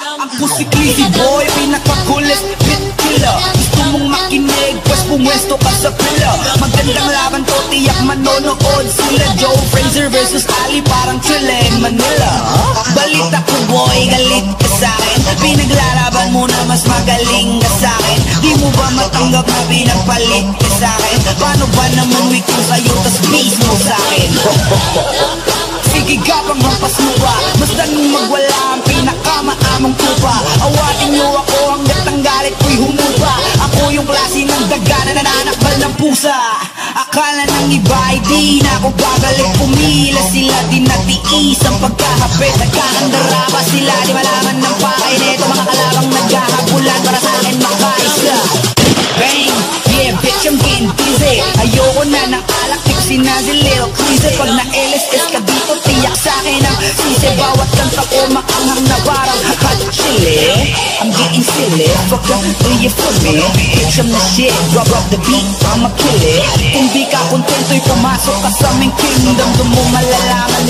Ako si Clizzy Boy, pinakakulit beat killer. Gusto mong makinig, pues pumwesto ka sa pila. Magandang laban to, tiyak manonood sila. Joe Frazier versus Ali, parang Chile, Manila. Balita ko boy, galit ka sa'kin. Pinaglalaban mo na mas magaling ka sa'kin. Di mo ba matanggap na pinagpalit ka sa'kin? Paano ba naman weak ko sa'yo, tas base mo sa'kin? Sige gapang hampas mo ba? Basta nung magwala ang pinakamaamong tupa. Awatin niyo ako hanggat ang galit ko'y humupa. Ako yung klase ng daga na nananakbal ng pusa. Akala ng iba ay di na ako babalik. Pumila sila, di natiis ang pagkahapit. Nagkakandara pa sila, di malaman ng pakay nito. Mga kalabang naghahabulan para sa akin makaisa. Bang! Yeah, bitch, I'm getting dizzy. Ayoko na ng alak, tipsy na si Lil Clizzy. Pag na-LSS ka dito, tiyak sa'kin ang sisi. Bawat kanta ko makanghang na parang hot chili. I'm getting silly, fuck up, do you feel me? Bitch, I'm the shit, drop the beat, I'ma kill it. Kung di ka kontento'y pumasok ka sa aming kingdom. Doon mo malalaman